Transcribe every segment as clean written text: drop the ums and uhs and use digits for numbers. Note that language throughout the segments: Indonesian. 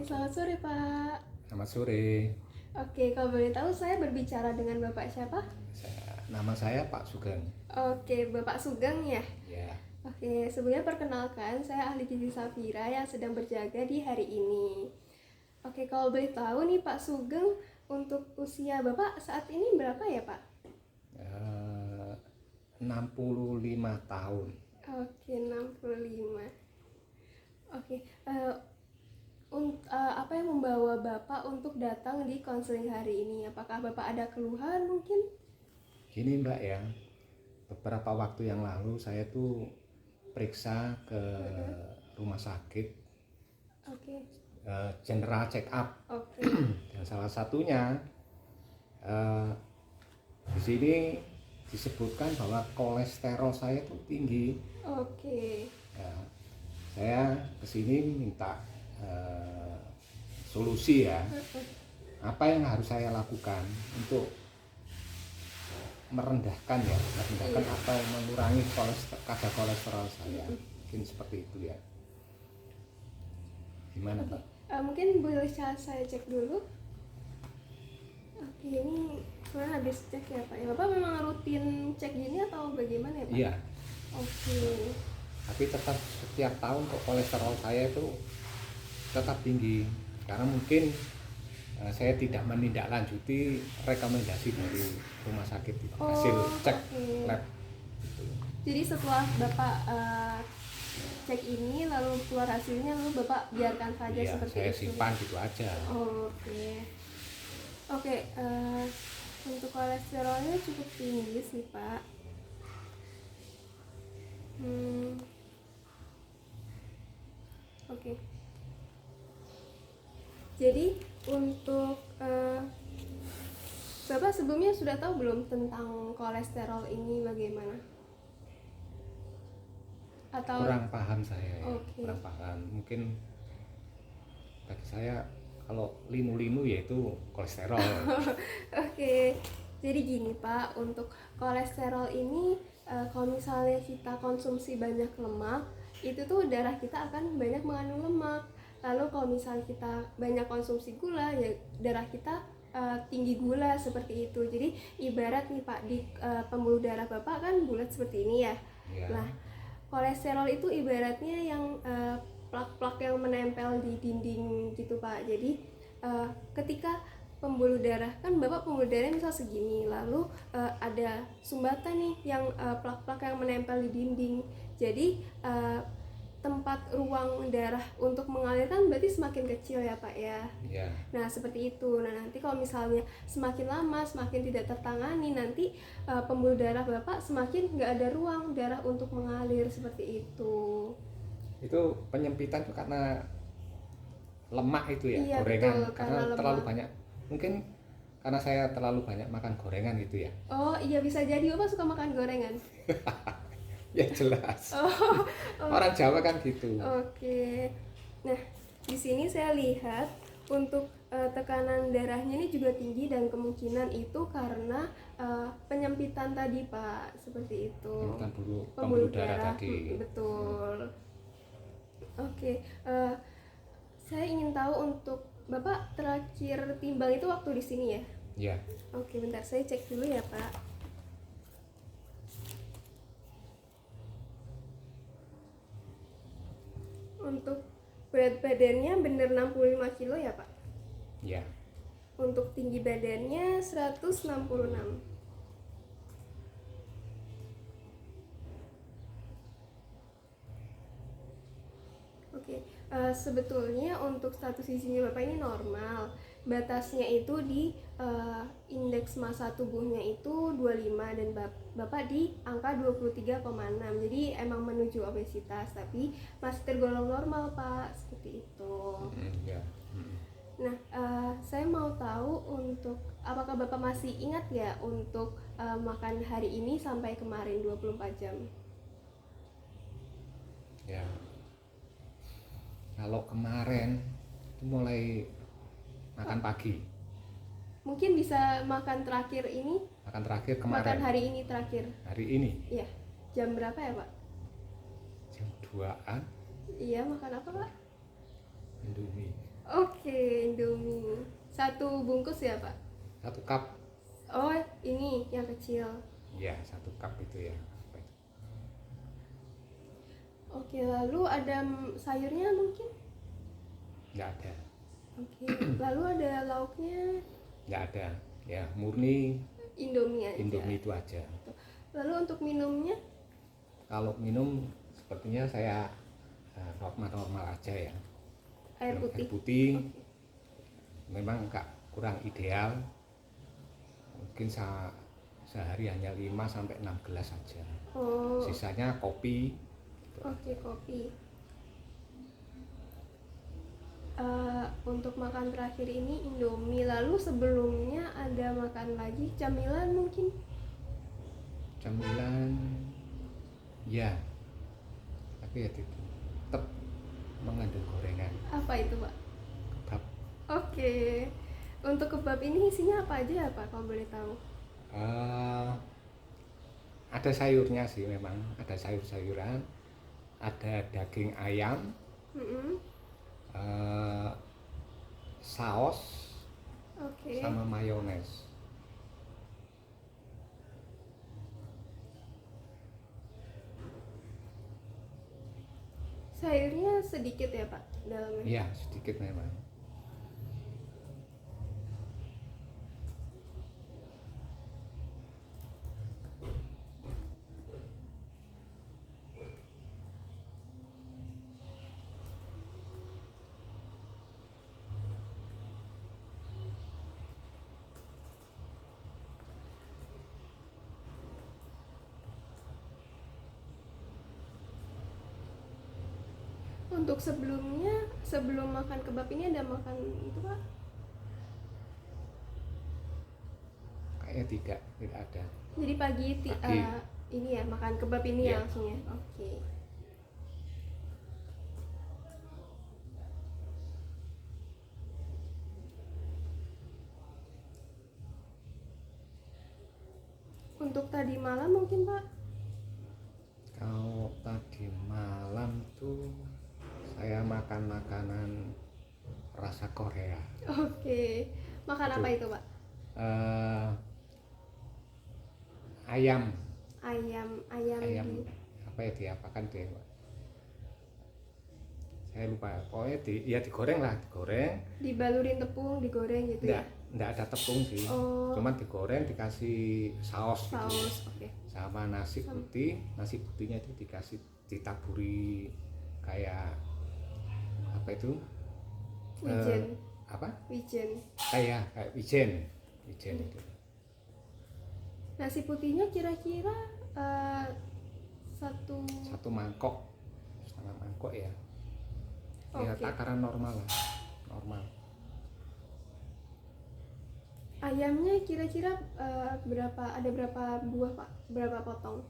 Selamat sore Pak. Selamat sore. Oke, kalau boleh tahu saya berbicara dengan Bapak siapa? Nama saya Pak Sugeng. Oke, Bapak Sugeng ya? Ya, Oke, sebelumnya perkenalkan saya ahli gizi Safira yang sedang berjaga di hari ini. Oke, kalau boleh tahu nih Pak Sugeng, untuk usia Bapak saat ini berapa ya Pak? 65 tahun. Oke, 65. Oke, apa yang membawa Bapak untuk datang di konseling hari ini? Apakah Bapak ada keluhan mungkin? Gini Mbak ya, beberapa waktu yang lalu saya tuh periksa ke rumah sakit, Oke, general check up, oke, dan salah satunya eh, di sini disebutkan bahwa kolesterol saya tuh tinggi. oke. Ya, saya kesini minta solusi ya. Apa yang harus saya lakukan untuk merendahkan atau mengurangi kadar kolesterol saya? Mungkin seperti itu ya. Gimana Oke, Pak? mungkin boleh saya cek dulu. Oke, ini sebenarnya habis cek ya Pak. Ya, Bapak memang rutin cek gini atau bagaimana ya Pak? Iya, Oke, tapi tetap setiap tahun kok kolesterol saya itu tetap tinggi. Karena mungkin saya tidak menindaklanjuti rekomendasi dari rumah sakit itu, hasil cek oke. lab gitu. Jadi setelah Bapak cek ini lalu keluar hasilnya lalu Bapak biarkan saja Iya, seperti saya itu. simpan gitu aja. Oke. Oke, untuk kolesterolnya cukup tinggi sih Pak. Oke. Jadi untuk Bapak sebelumnya sudah tahu belum tentang kolesterol ini bagaimana? Atau Kurang paham saya ya. Oke. Kurang paham. Mungkin bagi saya kalau linu-linu yaitu kolesterol. Oke. Jadi gini Pak, untuk kolesterol ini kalau misalnya kita konsumsi banyak lemak, itu tuh darah kita akan banyak mengandung lemak. Lalu kalau misalnya kita banyak konsumsi gula, ya darah kita tinggi gula seperti itu. Jadi ibarat nih Pak, di pembuluh darah Bapak kan bulat seperti ini ya. Ya. Nah, kolesterol itu ibaratnya yang plak-plak yang menempel di dinding gitu Pak. Jadi ketika pembuluh darah, kan Bapak pembuluh darahnya misal segini, lalu ada sumbatan nih yang plak-plak yang menempel di dinding. Jadi tempat ruang darah untuk mengalir kan berarti semakin kecil ya Pak ya. Ya. Nah seperti itu. Nah nanti kalau misalnya semakin lama semakin tidak tertangani, nanti pembuluh darah Bapak semakin nggak ada ruang darah untuk mengalir seperti itu. Itu penyempitan itu karena lemak itu ya, Iya, gorengan. betul, Karena karena terlalu lemak. banyak. Mungkin karena saya terlalu banyak makan gorengan gitu ya. Oh iya, bisa jadi Bapak suka makan gorengan. Ya jelas. Oh, Orang Jawa kan gitu. oke. Nah, di sini saya lihat untuk tekanan darahnya ini juga tinggi dan kemungkinan itu karena penyempitan tadi Pak, seperti itu. Penyempitan pembuluh darah tadi. Betul. Oke, saya ingin tahu untuk Bapak terakhir timbang itu waktu di sini ya? Ya. Oke, bentar saya cek dulu ya Pak. Untuk berat badannya bener 65 kilo ya Pak? Ya. Untuk tinggi badannya 166. Oke, sebetulnya untuk status gizinya Bapak ini normal. Batasnya itu di indeks massa tubuhnya itu 25 dan Bapak di angka 23,6. Jadi emang menuju obesitas tapi masih tergolong normal Pak, seperti itu. Ya. Nah, saya mau tahu untuk apakah Bapak masih ingat ya untuk makan hari ini sampai kemarin 24 jam? Ya. Kalau kemarin itu mulai makan pagi. Mungkin bisa makan terakhir ini, Makan terakhir makan kemarin. hari ini terakhir. Hari ini Iya. Jam berapa ya, Pak? jam 2-an Iya, makan apa, Pak? Indomie. Oke, Indomie. Satu bungkus ya, Pak? 1 cup. Oh, ini yang kecil. Ya, 1 cup itu ya. Oke, lalu ada sayurnya mungkin? Nggak ada. Oke, lalu ada lauknya? Nggak ada. Ya, murni Indomie aja. Indomie itu aja. Lalu untuk minumnya? Kalau minum sepertinya saya normal-normal aja ya. Air Minum putih. air putih Oke. memang kurang ideal. Mungkin sehari hanya 5 sampai 6 gelas saja. Oh, Sisanya kopi. oke, kopi. Untuk makan terakhir ini Indomie. Lalu sebelumnya ada makan lagi camilan mungkin? Camilan ya, tapi ya tetap mengandung gorengan. Apa itu, Pak? Kebab. Oke. Untuk kebab ini isinya apa aja ya, Pak, kalau boleh tahu? Eh, ada sayurnya sih, memang ada sayur-sayuran, ada daging ayam, Mm-mm. eh, saus Oke. sama mayones. Sayurnya sedikit ya, Pak, dalamnya? Ya, sedikit memang. Untuk sebelumnya, sebelum makan kebab ini ada makan itu, Pak? Kayaknya tidak ada. Jadi pagi, Pagi. ini ya, makan kebab ini ya Iya. langsung ya? Oke. Untuk tadi malam mungkin, Pak? Kalau tadi malam tuh saya makan makanan rasa Korea. Oke. Makan Itu. apa itu, Pak? Eh, ayam Ayam ayam di... apa ya, diapakan tuh ya, Pak? Saya lupa, pokoknya digoreng lah, digoreng. dibalurin tepung, digoreng gitu ya? Enggak ada tepung sih. Oh. Cuman digoreng dikasih saus gitu. Saus, oke. Sama nasi putih. Nasi putihnya itu dikasih ditaburi kayak apa itu? Wijen. Apa? Wijen. Kayak wijen. Wijen itu. Nasi putihnya kira-kira satu... 1 mangkok, 1,5 mangkok ya. Ya Oke. takaran normal lah. Normal. Ayamnya kira-kira berapa? Ada berapa buah, Pak? Berapa potong?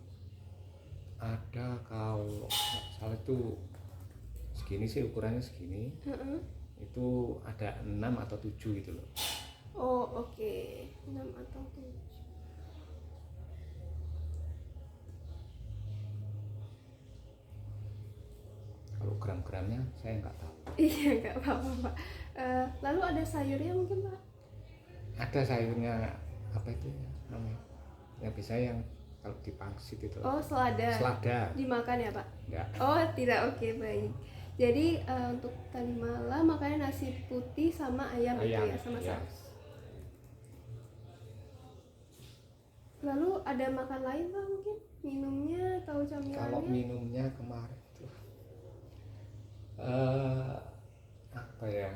Ada, kalau nggak salah itu segini sih, ukurannya segini. Heeh. Itu ada 6 atau 7 gitu loh. Oh, oke. 6 atau 7. Kalau gram-gramnya saya nggak tahu. Iya, nggak apa-apa, Pak. Lalu ada sayurnya mungkin, Pak? Ada sayurnya, apa itu ya namanya? Yang bisa yang kalau dipangsit itu. Oh, selada. Selada. Dimakan ya, Pak? Enggak. Oh, tidak. Oke, baik. Jadi untuk tadi malam makannya nasi putih sama ayam itu ya, sama ya. saus. Lalu ada makan lain, Pak, mungkin? Minumnya atau camilannya? Kalau minumnya kemarin tuh apa ya?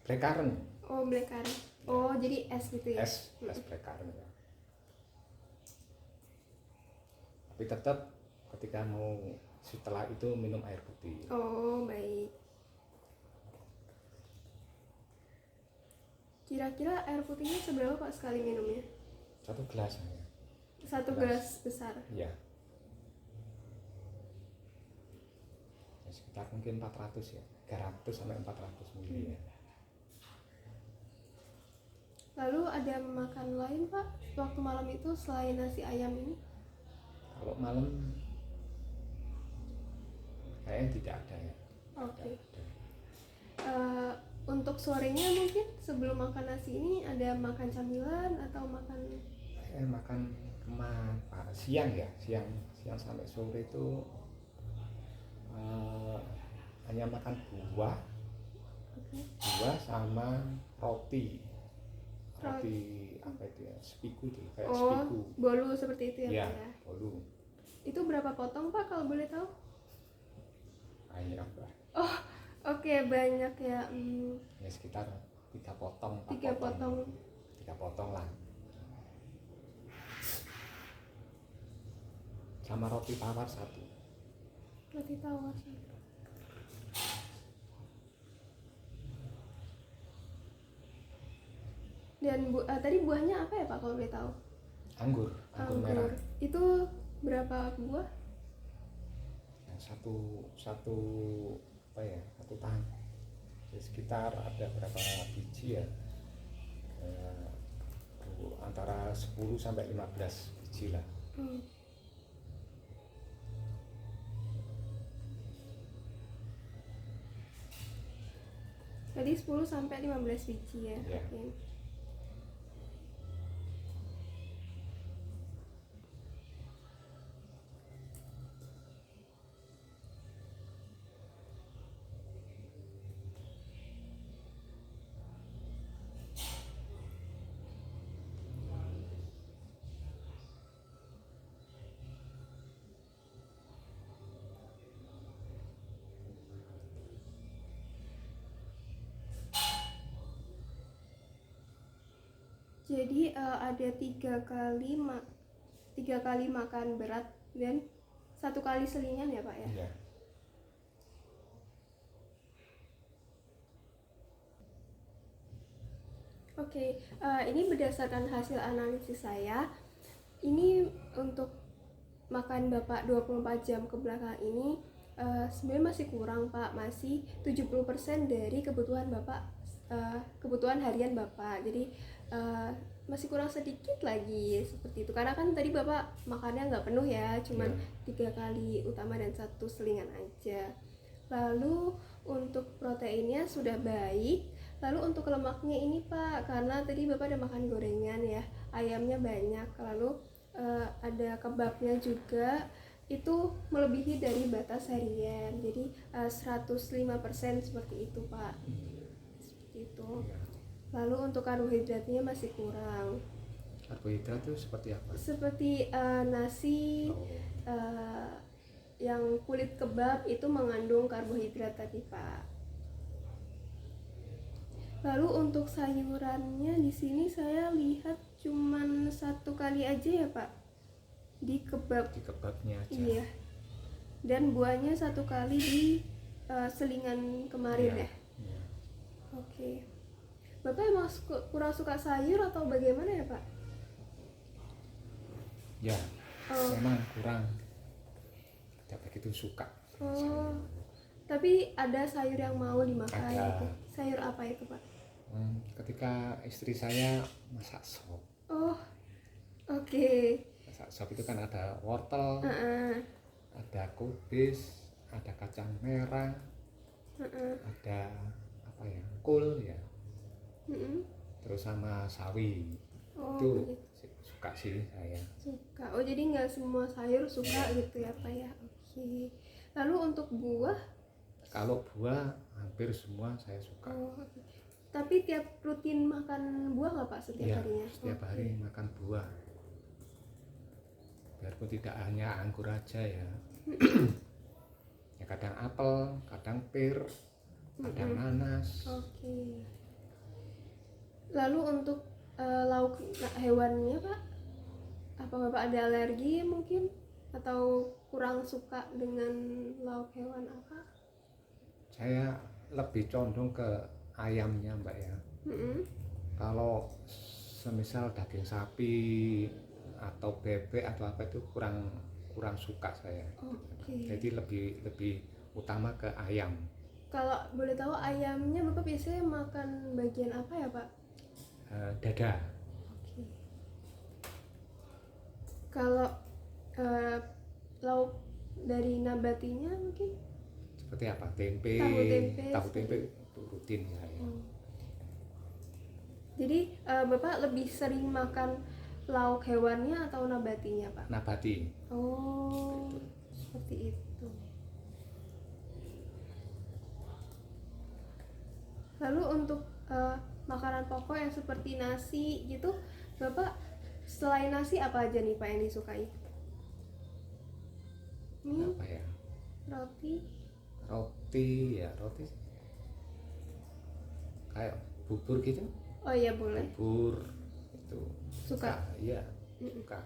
Blackcurrant. Oh, blackcurrant. Oh, jadi es gitu ya? Es blackcurrant ya. Tapi tetap ketika mau setelah itu minum air putih. Oh, baik. Kira-kira air putihnya seberapa, Pak, sekali minumnya? 1 gelas ya. 1 gelas besar. Iya. Ya, sekitar mungkin 400 ya, 300 sampai 400 ml ya. Lalu ada makan lain, Pak, waktu malam itu selain nasi ayam ini? Kalau malam kayaknya tidak ada ya. Oke. Untuk sorenya mungkin sebelum makan nasi ini ada makan camilan atau makan? Saya makan siang ya, siang sampai sore itu hanya makan buah sama roti apa itu ya, spiku itu kayak spiku. Bolu seperti itu ya, Ya, Pak ya. bolu. Itu berapa potong Pak kalau boleh tahu? Banyak apa? Oh, oke, banyak ya. Ya sekitar 3 potong, 3 potong. 3 potong lah. Sama roti tawar 1. Roti tawar 1. Dan tadi buahnya apa ya Pak kalau boleh tahu? Anggur merah. Itu berapa buah? Satu apa ya? Satu tangan. Jadi sekitar ada berapa biji ya? Antara 10 sampai 15 biji lah. Tadi 10 sampai 15 biji ya. Ya. Okay. Jadi ada 3 kali makan berat dan 1 kali selingan ya Pak ya? Iya. Oke, ini berdasarkan hasil analisis saya. Ini untuk makan Bapak 24 jam ke belakang ini sebenarnya masih kurang Pak, masih 70% dari kebutuhan Bapak, kebutuhan harian Bapak. Jadi masih kurang sedikit lagi seperti itu, karena kan tadi Bapak makannya nggak penuh ya, cuman 3 kali utama dan 1 selingan aja. Lalu untuk proteinnya sudah baik. Lalu untuk lemaknya ini Pak, karena tadi Bapak ada makan gorengan ya, ayamnya banyak, lalu ada kebabnya juga, itu melebihi dari batas harian, jadi 105% seperti itu Pak, seperti itu. Lalu untuk karbohidratnya masih kurang. Karbohidrat itu seperti apa? Seperti nasi, yang kulit kebab itu mengandung karbohidrat tadi Pak. Lalu untuk sayurannya di sini saya lihat cuman 1 kali aja ya Pak, di kebab. Di kebabnya aja. Iya. Dan buahnya 1 kali di selingan kemarin ya. Iya. Oke. Bapak emang kurang suka sayur atau bagaimana ya Pak? Ya, memang kurang. Tidak begitu suka. Tapi ada sayur yang mau dimakan. Ada. Gitu. Sayur apa itu Pak? Ketika istri saya masak sop. Oke. Masak sop itu kan ada wortel, ada kubis, ada kacang merah, ada apa ya, kol ya, terus sama sawi. Itu suka sih saya. Suka. Jadi nggak semua sayur suka gitu ya Pak ya. Oke. Lalu untuk buah? Kalau buah hampir semua saya suka. Okay. Tapi tiap rutin makan buah nggak Pak setiap harinya? Setiap hari makan buah. Biarpun tidak hanya anggur aja ya. Ya kadang apel, kadang pir, kadang nanas. Oke. Lalu untuk lauk hewannya Pak, apa Bapak ada alergi mungkin atau kurang suka dengan lauk hewan apa? Saya lebih condong ke ayamnya Mbak ya. Kalau semisal daging sapi atau bebek atau apa itu kurang suka saya. Jadi lebih utama ke ayam. Kalau boleh tahu ayamnya Bapak biasanya makan bagian apa ya Pak? Dada. Kalau lauk dari nabatinya mungkin? seperti apa? Tempe, tahu tempe itu rutin saya. Jadi Bapak lebih sering makan lauk hewannya atau nabatinya, Pak? Nabati. Oh, seperti itu. Lalu untuk makanan pokok yang seperti nasi gitu, Bapak selain nasi apa aja nih Pak yang disukai? Mie, Apa ya? roti. Roti ya, roti kayak bubur gitu. Oh iya boleh. Bubur itu Suka. Iya, suka.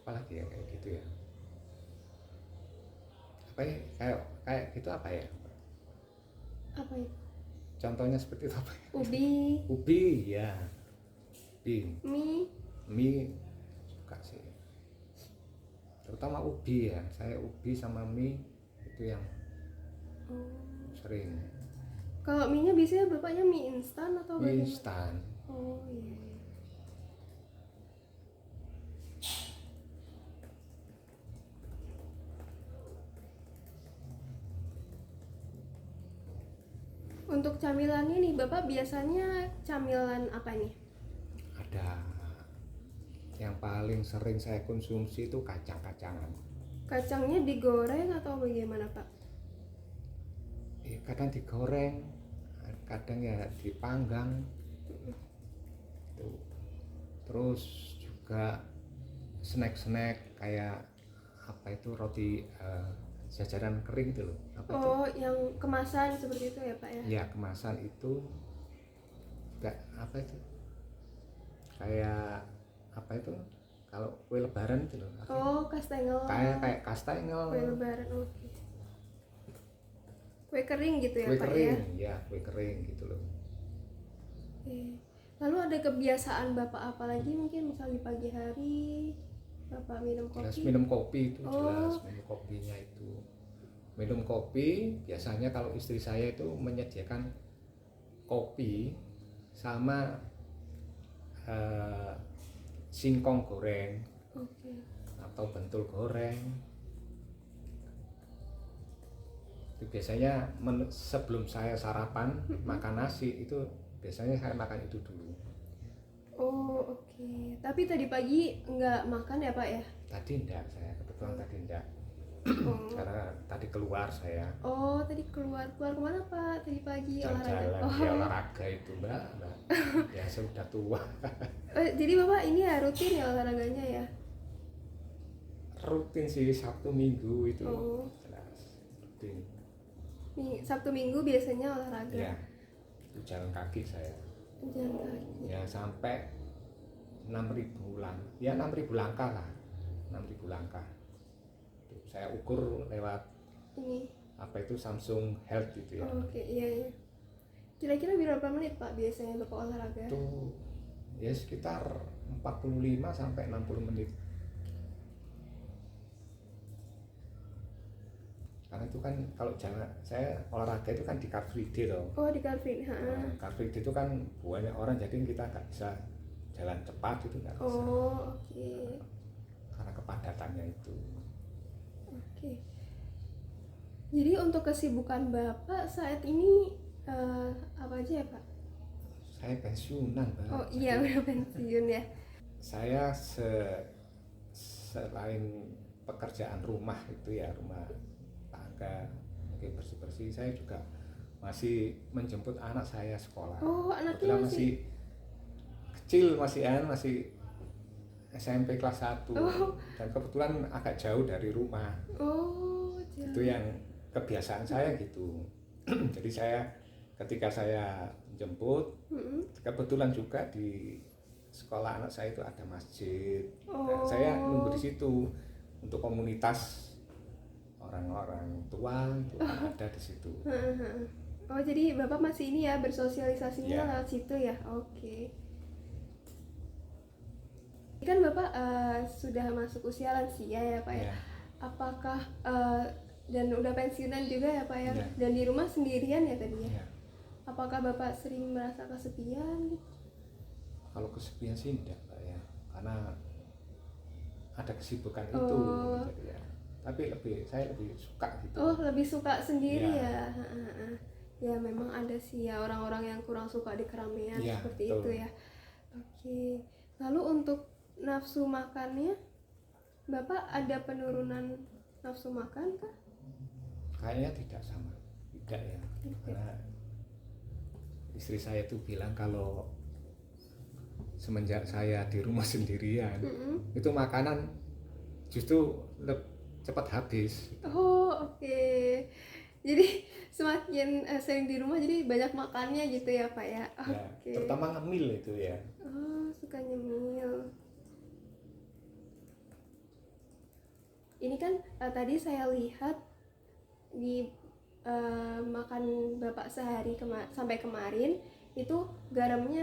Apalagi ya kayak gitu ya. Apa ya? Kayak gitu apa ya? Apa itu? Contohnya seperti itu apa ya? Ubi, Ubi ya. Ubi. mie. Suka sih. Terutama ubi ya. Saya ubi sama mie itu yang sering. Kalau mie-nya biasanya bapaknya mie instan atau Mie bagaimana? instan. Oh iya. Untuk camilannya nih, Bapak biasanya camilan apa nih? Ada yang paling sering saya konsumsi itu kacang-kacangan. Kacangnya digoreng atau bagaimana, Pak? Kadang digoreng, kadang ya dipanggang. Tuh. Terus juga snack-snack kayak apa itu roti jajanan kering itu loh. Apa itu? Oh, yang kemasan seperti itu ya, Pak ya? Ya kemasan itu enggak apa itu? Kayak apa itu? Kalau kue lebaran itu loh. Oh, kastengel. Kayak kastengel. Kue lebaran, oke. Kue kering gitu ya, Kue Pak kering, ya? ya kue kering gitu loh. Oke. Lalu ada kebiasaan Bapak apa lagi mungkin misal di pagi hari Bapak minum Jelas kopi? minum kopi itu jelas Oh. minum kopinya itu. Minum kopi biasanya kalau istri saya itu menyediakan kopi sama singkong goreng Oke. atau bentul goreng. Itu biasanya sebelum saya sarapan makan nasi itu biasanya saya makan itu dulu. Oh, oke. Tapi tadi pagi nggak makan ya, Pak ya? Tadi enggak, saya kebetulan tadi enggak. Oh. Karena tadi keluar saya Oh, tadi keluar kemana, Pak? Tadi pagi olahraga. jalan-jalan ya olahraga itu mbak. Ya saya udah tua. Jadi Bapak ini ya rutin ya olahraganya ya? Rutin sih Sabtu Minggu itu Oh. jelas rutin. Sabtu Minggu biasanya olahraga. Ya itu jalan kaki saya. Jalan kaki. Ya sampai 6.000 langkah. Ya 6.000 langkah lah. 6.000 langkah. Tuh, saya ukur lewat Ini. apa itu Samsung Health itu ya. Oh, oke, iya. Kira-kira berapa menit Pak biasanya Bapak olahraga? Itu ya sekitar 45 sampai 60 menit. Karena itu kan kalau jalan saya olahraga itu kan di Car Free Day loh. Oh, di Car Free. Car Free Day itu kan banyak orang jadi kita nggak bisa jalan cepat itu nggak bisa. Oh, oke. Karena kepadatannya itu. Oke. Jadi untuk kesibukan Bapak saat ini apa aja ya, Pak? Saya pensiunan, Mbak. Oh iya, udah pensiun ya. Saya selain pekerjaan rumah itu ya, rumah tangga, mungkin bersih-bersih, saya juga masih menjemput anak saya sekolah. Oh, anaknya Kebetulan masih masih kecil, masih SMP kelas 1. Oh. Dan kebetulan agak jauh dari rumah. Oh, Itu yang kebiasaan saya gitu. Jadi saya ketika saya jemput, kebetulan juga di sekolah anak saya itu ada masjid. Nah, saya nunggu di situ untuk komunitas orang-orang tua itu ada di situ. Oh, jadi Bapak masih ini ya bersosialisasinya Ya. lewat situ ya? Oke. Kan Bapak sudah masuk usia lansia ya Pak ya? Ya. Apakah dan udah pensiunan juga ya Pak ya? Ya. Dan di rumah sendirian ya tadi ya? Ya. Apakah Bapak sering merasa kesepian gitu? Kalau kesepian sih enggak, Pak ya. Karena ada kesibukan itu Oh. jadi ya. tapi saya lebih suka gitu. Oh, lebih suka sendiri Ya. ya. Ya memang ada sih ya orang-orang yang kurang suka di keramaian Ya, seperti betul. itu ya. Oke. Lalu untuk nafsu makannya, Bapak ada penurunan nafsu makan kah? Kayaknya tidak sama, tidak ya, Tidak. karena istri saya tuh bilang kalau semenjak saya di rumah sendirian Mm-mm. itu makanan justru cepat habis. Oh, oke. Jadi semakin sering di rumah jadi banyak makannya gitu ya, Pak ya. Ya, Oke. terutama ngemil itu ya. Oh, suka nyemil. Ini kan tadi saya lihat di makan Bapak sehari sampai kemarin itu garamnya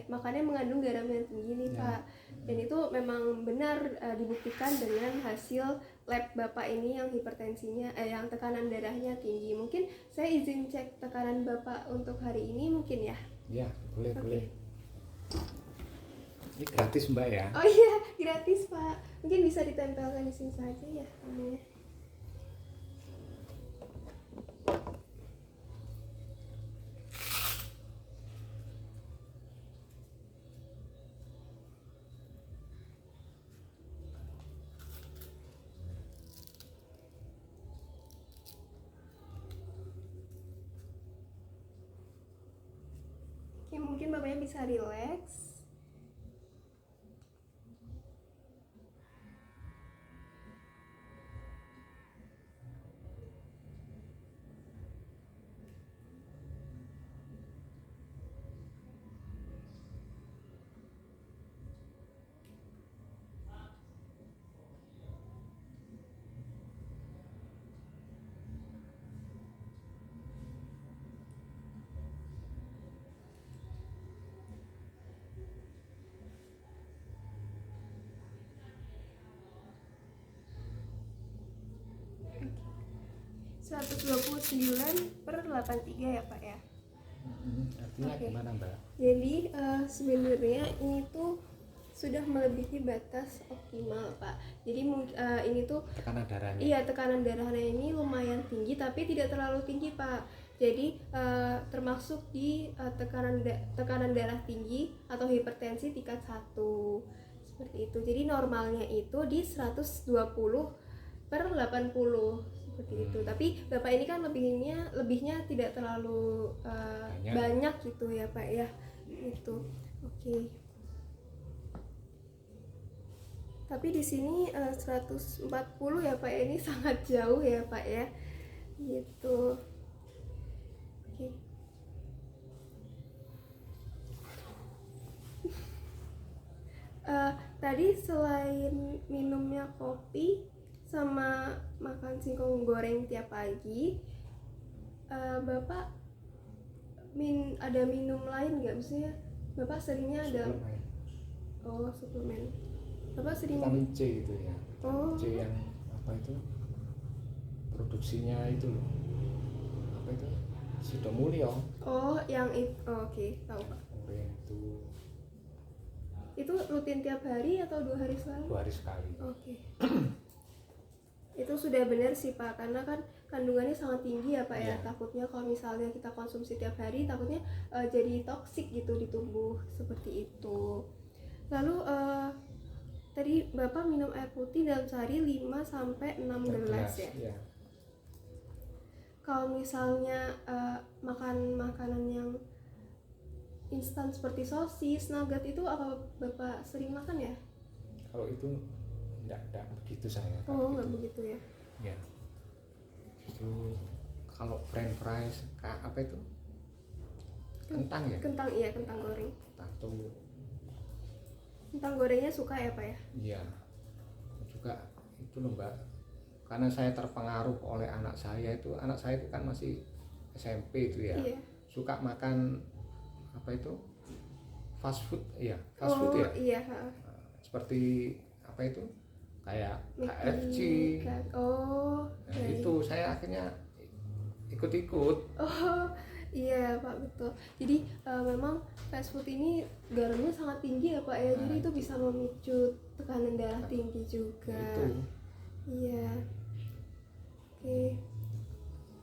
makannya mengandung garam yang tinggi nih Ya. Pak. Dan itu memang benar dibuktikan dengan hasil lab Bapak ini yang hipertensinya yang tekanan darahnya tinggi. Mungkin saya izin cek tekanan Bapak untuk hari ini mungkin ya. Ya, boleh Oke. boleh. Ini gratis Mbak ya. Oh iya, gratis Pak. Mungkin bisa ditempelkan di sini saja ya namanya. Oke, mungkin Bapaknya bisa relax. Oke. 129/83 ya Pak ya. Artinya Oke. gimana Mbak? Jadi sebenarnya ini tuh sudah melebihi batas optimal Pak. Jadi ini tuh Tekanan darahnya. iya tekanan darahnya ini lumayan tinggi tapi tidak terlalu tinggi Pak. Jadi termasuk di tekanan darah tinggi atau hipertensi tingkat 1 seperti itu. Jadi normalnya itu di 120/80 seperti itu. Tapi Bapak ini kan lebihnya tidak terlalu banyak gitu ya Pak ya. Itu. Oke. Tapi di sini 140 ya Pak ya, ini sangat jauh ya Pak ya. Gitu. Oke. Tadi selain minumnya kopi sama makan singkong goreng tiap pagi, Bapak ada minum lain nggak? Maksudnya Bapak seringnya ada suplemen. Bapak sering Vitamin C itu ya. Oh. C yang apa itu? Produksinya itu loh. Apa itu? Sidomulyo. Oh, yang itu. Oh, oke, tahu Pak. Goreng itu Itu rutin tiap hari atau 2 hari sekali? 2 hari sekali. Oke. Itu sudah benar sih Pak, karena kan kandungannya sangat tinggi ya Pak ya. Iya. Takutnya kalau misalnya kita konsumsi tiap hari, takutnya jadi toksik gitu di tubuh seperti itu. Lalu tadi Bapak minum air putih dalam sehari 5-6 gelas ya. Ya. Kalau misalnya makan makanan yang instan seperti sosis, nugget itu apa Bapak sering makan ya? Kalau itu enggak begitu saya. Oh, nggak begitu ya. Ya. Itu kalau french fries apa itu? Kentang ya? Kentang, iya, kentang goreng. Kentang tuh. Kentang gorengnya suka ya Pak ya? Iya. Juga itu loh Mbak. Karena saya terpengaruh oleh anak saya itu kan masih SMP itu ya. Iya. Suka makan apa itu? Fast food ya, fast food ya. Iya. Seperti apa itu? Kayak McD, KFC. Oh. Nah, Iya. itu saya akhirnya ikut-ikut. Oh, iya Pak, betul. Jadi memang fast food ini garamnya sangat tinggi ya Pak ya. Jadi itu bisa memicu tekanan darah tinggi juga. Itu. Iya. Oke.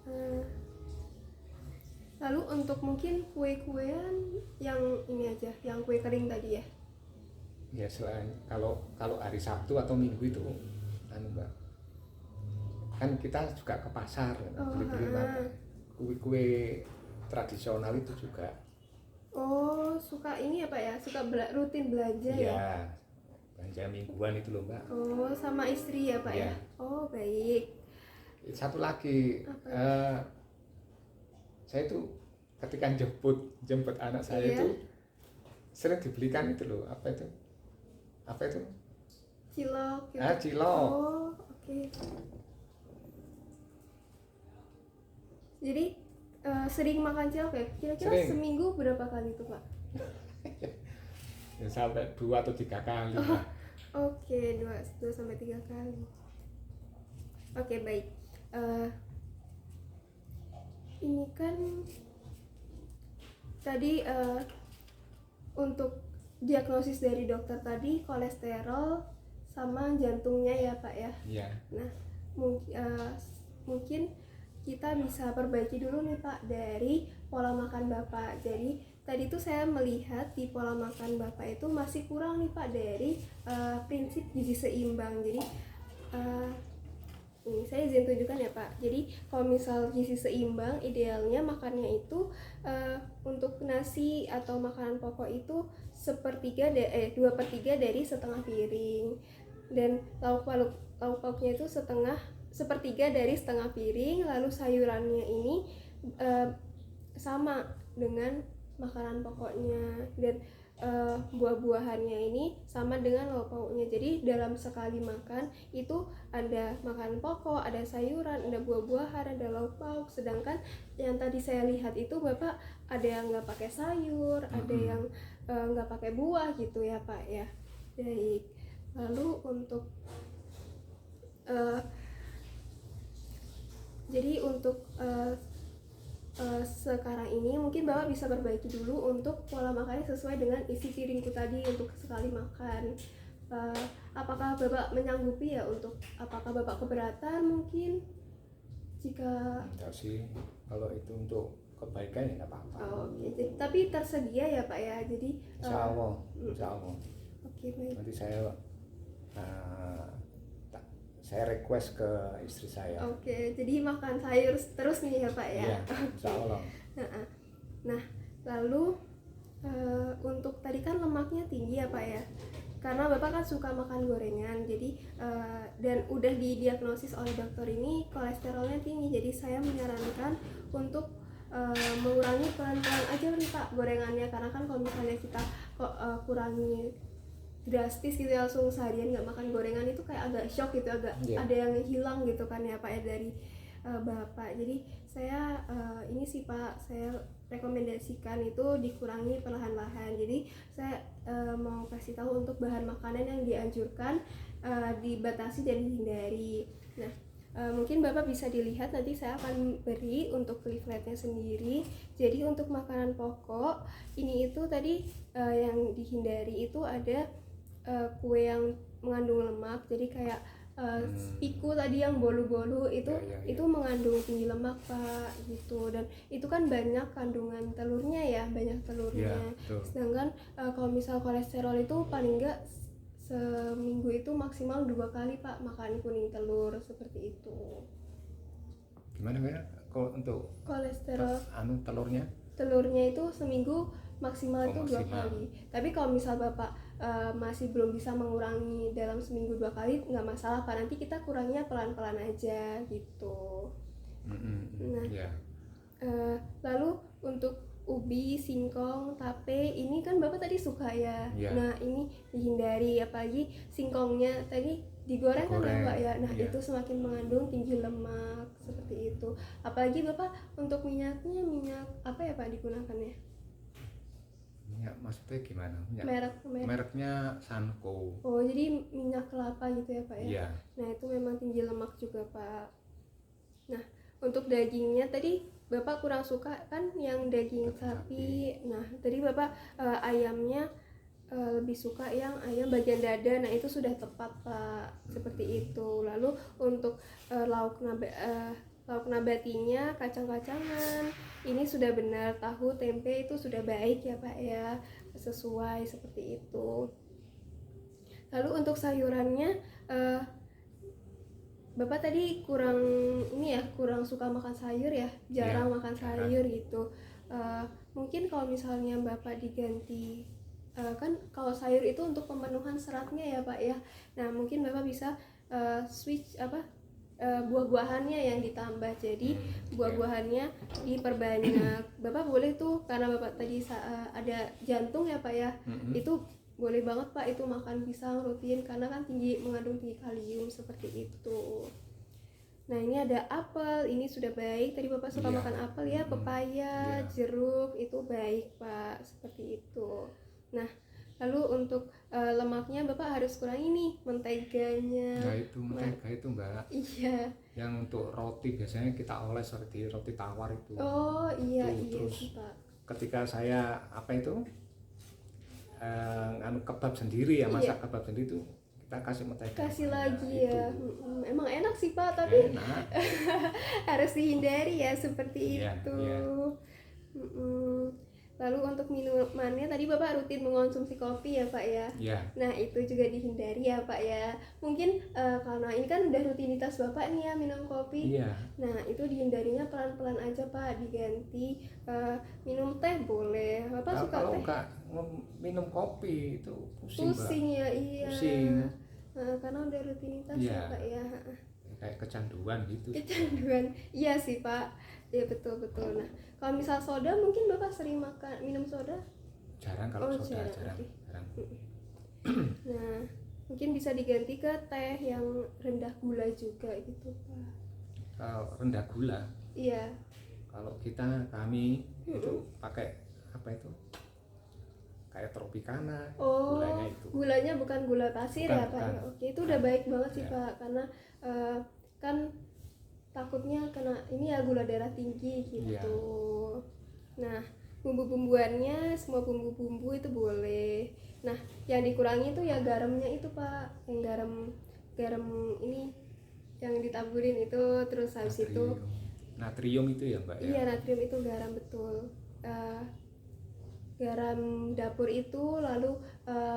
Eh, Lalu untuk mungkin kue-kuean yang ini aja, yang kue kering tadi ya. Ya selain kalau kalau hari Sabtu atau Minggu itu anu Mbak, kan kita juga ke pasar ya, Oh, beli-beli heeh. kue-kue tradisional itu juga. Oh, suka ini ya Pak ya, suka rutin belanja ya. Iya, belanja mingguan itu loh Mbak. Oh, sama istri ya Pak ya. Iya. Oh, baik. Satu lagi, Apa? saya itu ketika jemput anak saya Iya. itu sering dibelikan itu loh, apa itu Cilok gitu. cilok. Oh, oke. Jadi sering makan cilok ya? Kira-kira Sering. seminggu berapa kali tuh Pak? Ya, sampai 2 atau 3 kali Oh, Mbak. oke, 2 sampai 3 kali. Oke, baik. Eh, ini kan tadi untuk diagnosis dari dokter tadi kolesterol sama jantungnya ya Pak ya. Iya. Nah, mungkin kita bisa perbaiki dulu nih Pak dari pola makan Bapak. Jadi tadi tuh saya melihat di pola makan Bapak itu masih kurang nih Pak dari prinsip gizi seimbang. Jadi ini saya izin tunjukkan ya Pak. Jadi kalau misal gizi seimbang, idealnya makannya itu untuk nasi atau makanan pokok itu 2/3 dari setengah piring, dan lauk pauknya itu sepertiga dari setengah piring. Lalu sayurannya ini sama dengan makanan pokoknya, dan buah-buahannya ini sama dengan lauk pauknya. Jadi dalam sekali makan itu ada makanan pokok, ada sayuran, ada buah-buahan, ada lauk pauk. Sedangkan yang tadi saya lihat itu Bapak ada yang nggak pakai sayur, ada yang nggak pakai buah gitu ya Pak ya. Baik. Lalu untuk jadi untuk sekarang ini mungkin Bapak bisa perbaiki dulu untuk pola makannya sesuai dengan isi piringku tadi untuk sekali makan. Apakah Bapak menyanggupi ya apakah Bapak keberatan mungkin jika Enggak sih, kalau itu untuk kebaikan ya nggak apa-apa. Oke. Tapi tersedia ya Pak ya, jadi Insya Allah. oke, baik. Nanti saya request ke istri saya. Oke, jadi makan sayur terus nih ya Pak ya. Iya, insya Allah. Nah, lalu untuk tadi kan lemaknya tinggi ya Pak ya, karena Bapak kan suka makan gorengan, jadi dan udah didiagnosis oleh dokter ini kolesterolnya tinggi. Jadi saya menyarankan untuk mengurangi pelan-pelan aja nih Pak gorengannya, karena kan kalau misalnya kita kurangi drastis gitu ya, langsung seharian nggak makan gorengan itu kayak agak shock gitu, agak ada yang hilang gitu kan ya Pak ya dari Bapak. Jadi saya ini sih Pak, saya rekomendasikan itu dikurangi perlahan-lahan. Jadi saya mau kasih tahu untuk bahan makanan yang dianjurkan dibatasi dan dihindari. Nah, mungkin Bapak bisa dilihat, nanti saya akan beri untuk leafletnya sendiri. Jadi untuk makanan pokok ini itu tadi yang dihindari itu ada kue yang mengandung lemak. Jadi kayak piku tadi yang bolu-bolu itu itu mengandung tinggi lemak Pak gitu, dan itu kan banyak kandungan telurnya ya, banyak telurnya. Sedangkan kalau misal kolesterol itu paling enggak seminggu itu maksimal 2 kali Pak makan kuning telur seperti itu. Gimana kalau untuk kolesterol telurnya itu seminggu maksimal itu 2 kali. Tapi kalau misal Bapak masih belum bisa mengurangi dalam seminggu 2 kali, nggak masalah Pak, nanti kita kurangnya pelan-pelan aja gitu. Nah, lalu untuk ubi, singkong, tape ini kan Bapak tadi suka ya. Nah, ini dihindari, apalagi singkongnya tadi digoreng kan ya Pak ya. Nah, itu semakin mengandung tinggi lemak seperti itu. Apalagi Bapak untuk minyaknya, minyak apa ya Pak digunakannya? Minyak maksudnya gimana? Mereknya Sanko. Oh, jadi minyak kelapa gitu ya Pak ya? Iya. Nah, itu memang tinggi lemak juga Pak. Nah, untuk dagingnya tadi Bapak kurang suka kan yang daging sapi. Nah, tadi Bapak ayamnya lebih suka yang ayam bagian dada. Nah itu sudah tepat Pak, seperti itu. Lalu untuk lauk nabatinya, kacang-kacangan, ini sudah benar. Tahu tempe itu sudah baik ya Pak ya, sesuai seperti itu. Lalu untuk sayurannya, Bapak tadi kurang suka makan sayur ya, jarang makan sayur gitu. Mungkin kalau misalnya Bapak diganti, kan kalau sayur itu untuk pemenuhan seratnya ya Pak ya. Nah mungkin Bapak bisa switch buah-buahannya yang ditambah, jadi buah-buahannya diperbanyak. Bapak boleh tuh, karena Bapak tadi ada jantung ya Pak ya, itu boleh banget Pak itu makan pisang rutin, karena kan mengandung tinggi kalium seperti itu. Nah ini ada apel, ini sudah baik. Tadi Bapak suka makan apel ya, pepaya, jeruk itu baik Pak, seperti itu. Nah lalu untuk lemaknya Bapak harus kurangi nih menteganya. Nah itu mentega itu Mbak. Iya. Yang untuk roti biasanya kita oles seperti roti tawar itu. Oh iya itu, iya terus sih Pak. Ketika saya kebab sendiri ya, masak kebab sendiri itu kita kasih mentega. Kasih lagi ya. Emang enak sih Pak, tapi enak. harus dihindari ya seperti Iya, itu. iya. Lalu untuk minumannya tadi Bapak rutin mengonsumsi kopi ya Pak ya. Iya. Nah itu juga dihindari ya Pak ya. Mungkin karena ini kan udah rutinitas Bapak nih ya minum kopi. Iya. Nah itu dihindarinya pelan-pelan aja Pak, diganti minum teh boleh. Bapak suka Kalau teh? enggak minum kopi itu Pusing Mbak. ya, iya. Pusing. Karena udah rutinitas ya Pak ya. Kayak kecanduan gitu. Kecanduan, iya sih Pak. Ya betul. Nah kalau misal soda, mungkin Bapak sering minum soda? Jarang kalau soda, jarang. Nah mungkin bisa diganti ke teh yang rendah gula juga gitu Pak. Kalau rendah gula, Iya. kalau kami itu pakai apa itu? Kayak Tropicana. Gulanya itu. Gulanya bukan gula pasir ya Pak ya. Oke, itu udah baik banget sih Pak, karena kan takutnya kena ini ya gula darah tinggi gitu. Nah bumbu-bumbuannya, semua bumbu-bumbu itu boleh. Nah yang dikurangi itu ya garamnya itu Pak, yang garam ini yang ditaburin itu, terus habis itu natrium itu ya Mbak ya. Iya, natrium itu garam, betul. Garam dapur itu, lalu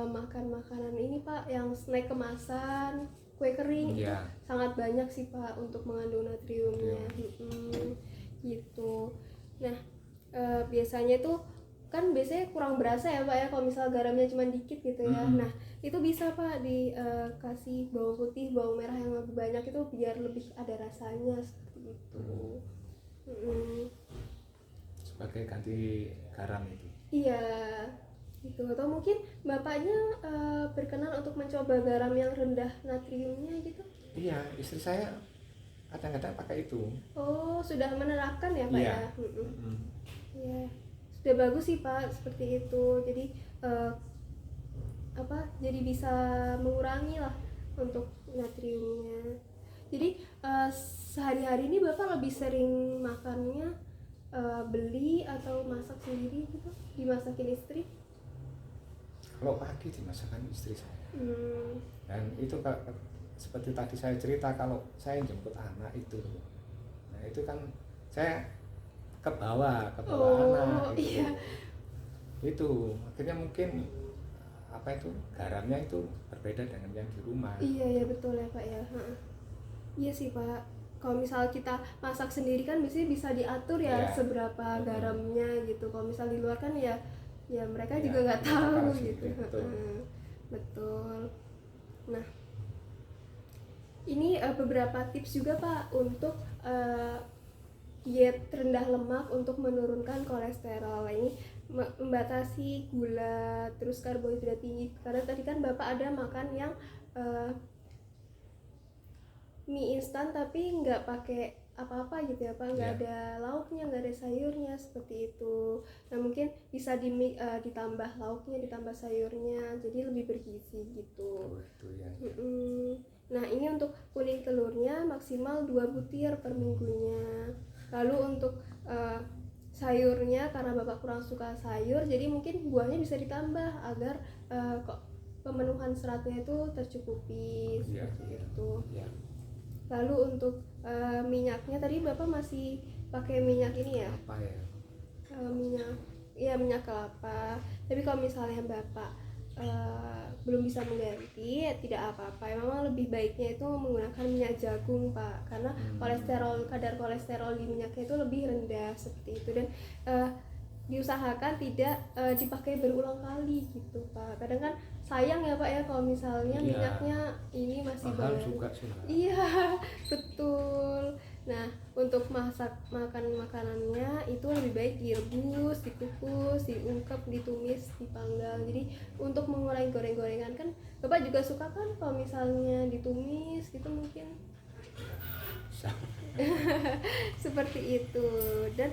makan makanan ini Pak yang snack kemasan, kue kering itu sangat banyak sih Pak untuk mengandung natriumnya. Gitu. Nah biasanya tuh kan biasanya kurang berasa ya Pak ya kalau misal garamnya cuma dikit gitu ya. Nah itu bisa Pak dikasih bawang putih, bawang merah yang lebih banyak itu biar lebih ada rasanya seperti itu. Sebagai ganti garam itu. Iya gitu. Atau mungkin bapaknya berkenan untuk mencoba garam yang rendah natriumnya gitu? Iya, istri saya kadang-kadang pakai itu. Oh, sudah menerapkan ya Pak ya? Iya, sudah bagus sih Pak seperti itu. Jadi jadi bisa mengurangi lah untuk natriumnya. Jadi sehari-hari ini Bapak lebih sering makannya beli atau masak sendiri gitu? Dimasakin istri? Kalau pagi dimasakan istri saya. Dan itu seperti tadi saya cerita, kalau saya jemput anak itu, nah itu kan saya ke bawah anak itu. Iya. Itu akhirnya mungkin garamnya itu berbeda dengan yang di rumah. Iya betul ya Pak ya. Iya sih Pak, kalau misal kita masak sendiri kan biasanya bisa diatur ya seberapa garamnya gitu. Kalau misal di luar kan ya mereka juga nggak tahu gitu. Betul. Nah ini beberapa tips juga Pak untuk diet rendah lemak untuk menurunkan kolesterol. Ini membatasi gula, terus karbohidrat tinggi. Karena tadi kan Bapak ada makan yang mie instan tapi nggak pakai apa-apa gitu ya Pak, nggak ada lauknya, nggak ada sayurnya seperti itu. Nah mungkin bisa ditambah lauknya, ditambah sayurnya, jadi lebih bergizi gitu. Nah ini untuk kuning telurnya maksimal 2 butir per minggunya. Lalu untuk sayurnya, karena bapak kurang suka sayur, jadi mungkin buahnya bisa ditambah agar kok pemenuhan seratnya itu tercukupi Iya, seperti iya, itu. iya. Lalu untuk minyaknya tadi bapak masih pakai minyak ini ya, Apa ya? minyak, ya minyak kelapa. Tapi kalau misalnya bapak belum bisa mengganti, ya tidak apa-apa. Memang lebih baiknya itu menggunakan minyak jagung pak, karena kadar kolesterol di minyaknya itu lebih rendah seperti itu. Dan diusahakan tidak dipakai berulang kali gitu pak. Kadang kan sayang ya pak ya kalau misalnya Iya. minyaknya ini masih Mahal baru. juga sudah. Iya betul. Nah untuk masak makanannya itu lebih baik direbus, dikukus, diungkep, ditumis, dipanggang. Jadi untuk mengurangi goreng-gorengan, kan bapak juga suka kan kalau misalnya ditumis gitu mungkin. Seperti itu. Dan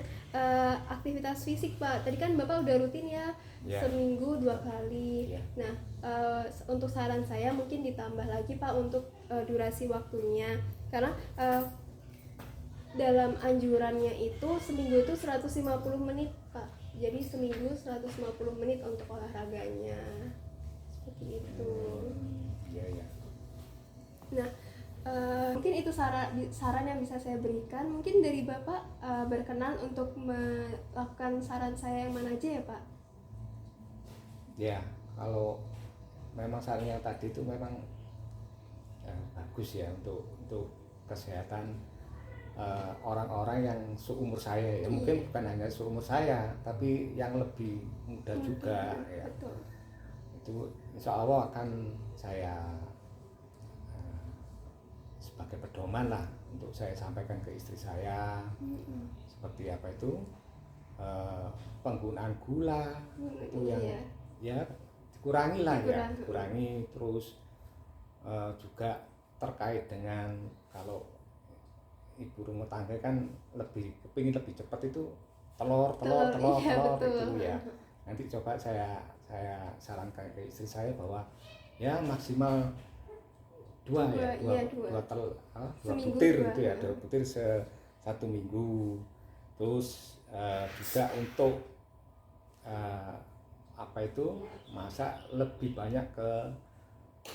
aktivitas fisik pak, tadi kan bapak udah rutin ya, Ya. seminggu 2 kali. Ya. Nah untuk saran saya mungkin ditambah lagi pak untuk durasi waktunya, karena dalam anjurannya itu seminggu itu 150 menit pak, jadi seminggu 150 menit untuk olahraganya seperti itu. Iya, iya. Nah mungkin itu saran yang bisa saya berikan. Mungkin dari bapak berkenan untuk melakukan saran saya yang mana aja ya pak? Ya, kalau memang saran yang tadi itu memang bagus ya untuk kesehatan orang-orang yang seumur saya ya. Mungkin bukan hanya seumur saya, tapi yang lebih muda juga ya. Betul. Itu insya Allah akan saya sebagai pedoman lah untuk saya sampaikan ke istri saya. Seperti apa itu penggunaan gula itu yang ya dikurangi lah ya, dikurangi. Terus juga terkait dengan kalau ibu rumah tangga kan kepingin lebih cepat itu telur Iya, betul. itu ya. Nanti coba saya sarankan ke istri saya bahwa ya maksimal dua butir gitu ya, 2 butir satu minggu. Terus juga untuk apa itu masak lebih banyak ke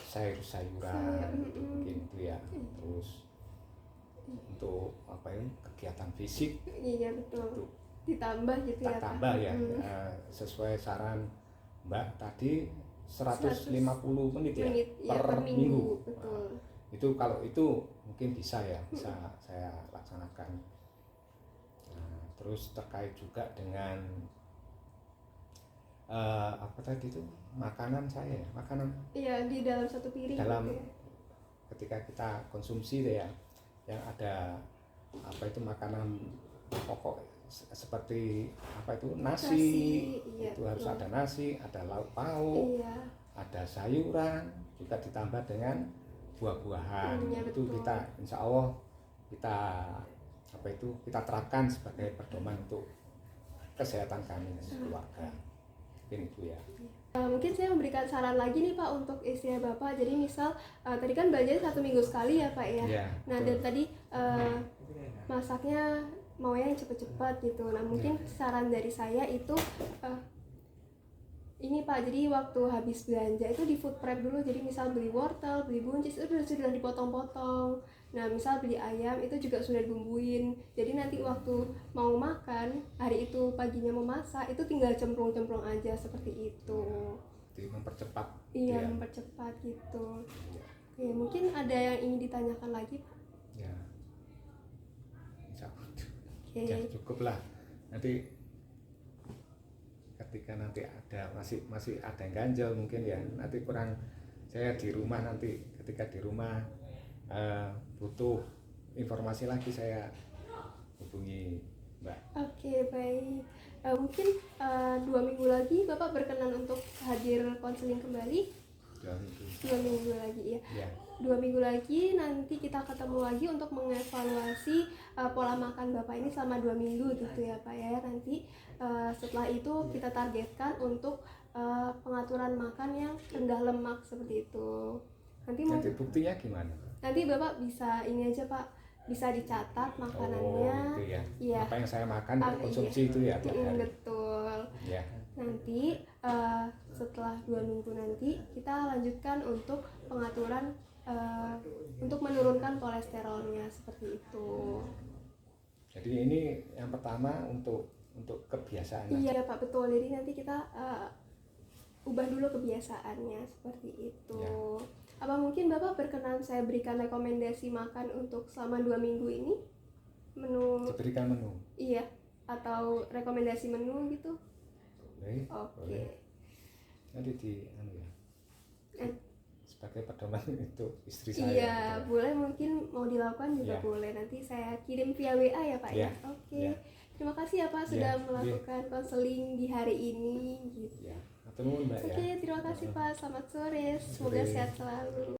sayur-sayuran gitu, mungkin itu ya. Terus untuk apa ya, kegiatan fisik, iya betul, itu ditambah gitu ya pak. tambah ya, sesuai saran Mbak tadi 150 menit ya, per minggu. Betul. Nah, itu kalau itu mungkin bisa saya laksanakan. Nah, terus terkait juga dengan apa tadi itu makanan Iya, di dalam satu piring dalam gitu ya. ketika kita konsumsi ya, yang ada apa itu makanan pokok seperti apa itu nasi iya, itu harus betul. ada nasi, ada lauk pauk, Iya. ada sayuran, juga ditambah dengan buah-buahan. Iya, Itu betul. kita insya Allah kita terapkan sebagai pedoman untuk kesehatan kami dan keluarga. Mungkin itu ya. Mungkin saya memberikan saran lagi nih pak untuk istri bapak. Jadi misal tadi kan belanjanya 1 minggu sekali ya pak ya. Ya, Nah dan tadi masaknya mau yang cepet-cepet gitu. Nah mungkin saran dari saya itu ini pak, jadi waktu habis belanja itu di food prep dulu. Jadi misal beli wortel, beli buncis itu sudah dipotong-potong. Nah misal beli ayam itu juga sudah dibumbuin. Jadi nanti waktu mau makan hari itu paginya mau masak itu tinggal cemplung-cemplung aja seperti itu. Jadi mempercepat. Iya, mempercepat gitu. Oke, mungkin ada yang ingin ditanyakan lagi pak? Ya, insya Allah. Oke. Ya cukup lah. Nanti ketika nanti ada masih ada yang ganjel mungkin ya, nanti kurang saya di rumah, nanti ketika di rumah butuh informasi lagi saya hubungi Mbak. Oke, baik. Mungkin 2 minggu lagi Bapak berkenan untuk hadir konseling kembali? 2 minggu lagi ya. 2 minggu lagi nanti kita ketemu lagi untuk mengevaluasi pola makan Bapak ini selama 2 minggu gitu ya Pak ya. Nanti setelah itu kita targetkan untuk pengaturan makan yang rendah lemak seperti itu. Nanti buktinya gimana? Nanti Bapak bisa ini aja Pak, bisa dicatat makanannya. Oh, gitu ya. Iya. apa yang saya makan Ah, itu konsumsi itu ya tiap hari. Betul. Ya. Nanti setelah 2 minggu nanti kita lanjutkan untuk pengaturan untuk menurunkan kolesterolnya seperti itu. Jadi ini yang pertama untuk kebiasaan. Iya Pak, betul. Jadi nanti kita ubah dulu kebiasaannya seperti itu. Ya. Apa mungkin Bapak berkenan saya berikan rekomendasi makan untuk selama 2 minggu ini? Menu, Diberikan menu. iya, atau rekomendasi menu gitu? Boleh. Oke. Boleh. Nanti di ya. Eh, Sebagai pedoman itu istri saya. Iya, gitu. boleh, mungkin mau dilakukan juga Ya. boleh. Nanti saya kirim via WA ya Pak ya. Ya. Oke. Ya. Terima kasih ya Pak sudah Ya. melakukan konseling di hari ini gitu. Ya. Atau Mbak ya. Oke, terima kasih Pak. Selamat sore. Semoga Sore. sehat selalu.